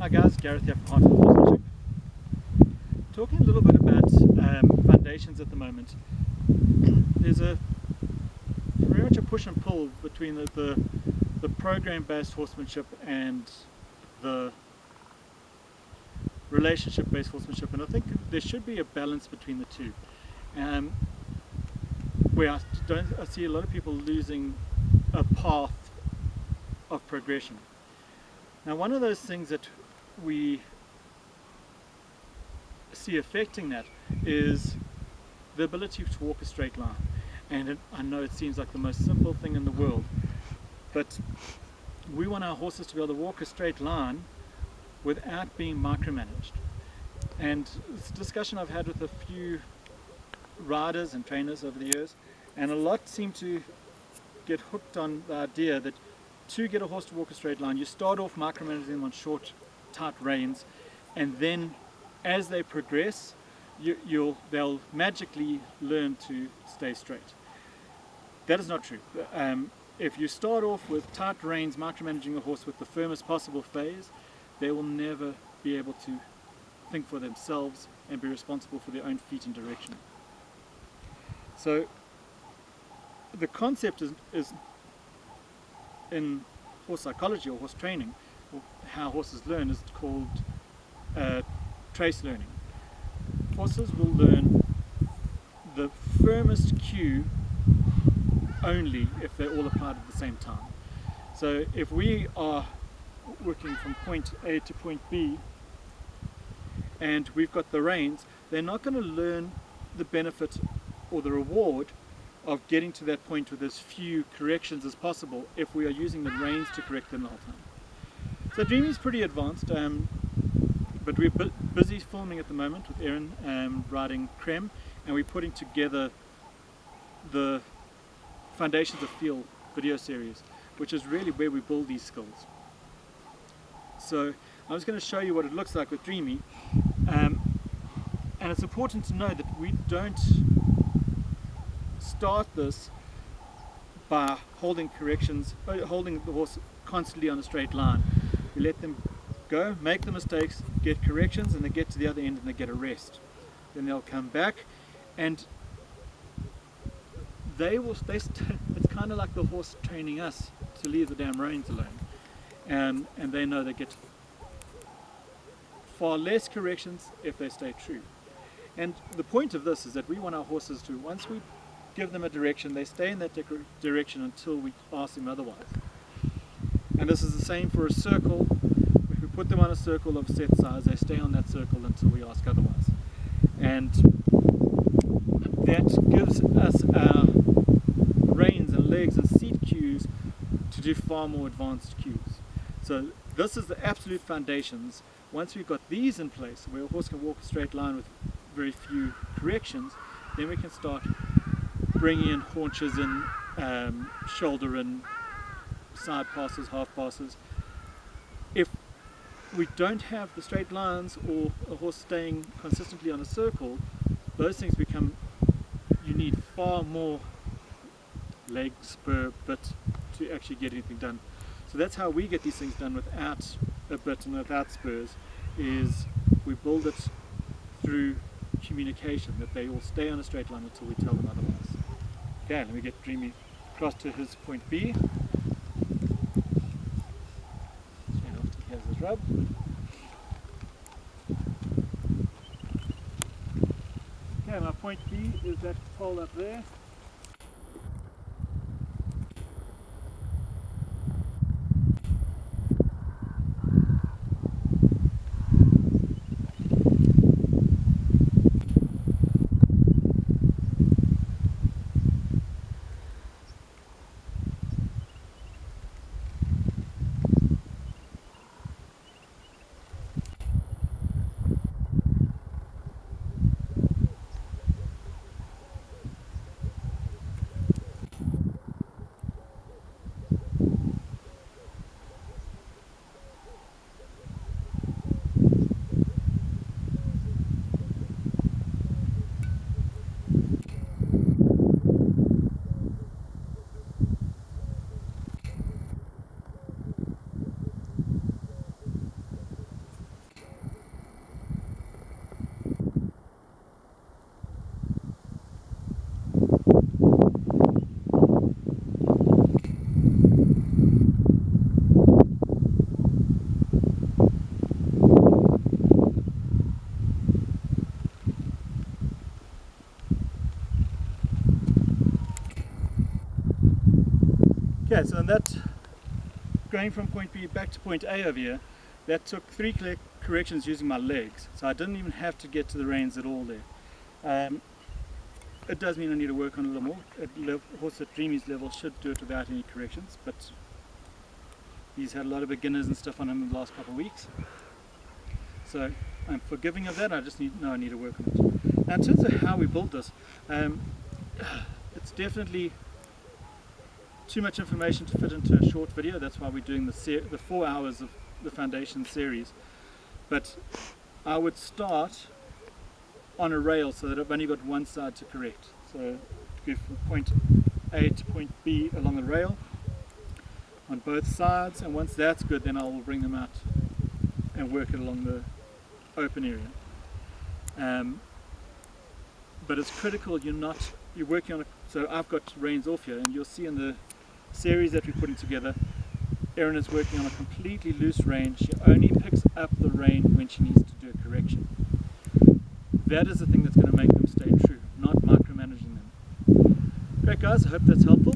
Hi guys, Gareth here from Horsemanship. Talking a little bit about foundations at the moment. There's very much a push and pull between the program-based horsemanship and the relationship-based horsemanship, and I think there should be a balance between the two. Where I see a lot of people losing a path of progression. Now, one of those things that we see affecting that is the ability to walk a straight line. And I know it seems like the most simple thing in the world, but we want our horses to be able to walk a straight line without being micromanaged. And it's a discussion I've had with a few riders and trainers over the years, and a lot seem to get hooked on the idea that to get a horse to walk a straight line, you start off micromanaging them on short, tight reins, and then as they progress, they'll magically learn to stay straight. That is not true. If you start off with tight reins, micromanaging a horse with the firmest possible phase, they will never be able to think for themselves and be responsible for their own feet and direction. So the concept is in horse psychology or horse training, or how horses learn, is called trace learning. Horses will learn the firmest cue only if they're all applied at the same time. So if we are working from point A to point B and we've got the reins, they're not going to learn the benefit or the reward of getting to that point with as few corrections as possible if we are using the reins to correct them the whole time. So Dreamy is pretty advanced, but we're busy filming at the moment with Erin riding Creme, and we're putting together the Foundations of Feel video series, which is really where we build these skills. So I was going to show you what it looks like with Dreamy, and it's important to know that we don't start this by holding the horse constantly on a straight line. We let them go, make the mistakes, get corrections, and they get to the other end and they get a rest. Then they'll come back, and it's kind of like the horse training us to leave the damn reins alone, and they know they get far less corrections if they stay true. And the point of this is that we want our horses to, once we give them a direction, they stay in that direction until we ask them otherwise. And this is the same for a circle. If we put them on a circle of a set size, they stay on that circle until we ask otherwise. And that gives us our reins and legs and seat cues to do far more advanced cues. So this is the absolute foundations. Once we've got these in place, where a horse can walk a straight line with very few corrections, then we can start bringing in haunches in, shoulder in, side passes, half passes. If we don't have the straight lines or a horse staying consistently on a circle, those things become, you need far more legs per bit to actually get anything done. So that's how we get these things done without a bit and without spurs, is we build it through communication, that they all stay on a straight line until we tell them otherwise. Okay, let me get Dreamy across to his point B. Straight off to, here's his rub. Okay, my point B is that pole up there. So that, going from point B back to point A over here, that took 3 corrections using my legs, so I didn't even have to get to the reins at all there. It does mean I need to work on a little more. A horse at Dreamy's level should do it without any corrections, but he's had a lot of beginners and stuff on him in the last couple of weeks. So I'm forgiving of that, I just need to work on it. Now in terms of how we build this, it's definitely too much information to fit into a short video. That's why we're doing the 4 hours of the foundation series. But I would start on a rail so that I've only got one side to correct. So go from point A to point B along the rail on both sides, and once that's good, then I will bring them out and work it along the open area. But it's critical you're working on it. So I've got reins off here, and you'll see in the series that we're putting together, Erin is working on a completely loose rein. She only picks up the rein when she needs to do a correction. That is the thing that's going to make them stay true, not micromanaging them. Great guys, I hope that's helpful.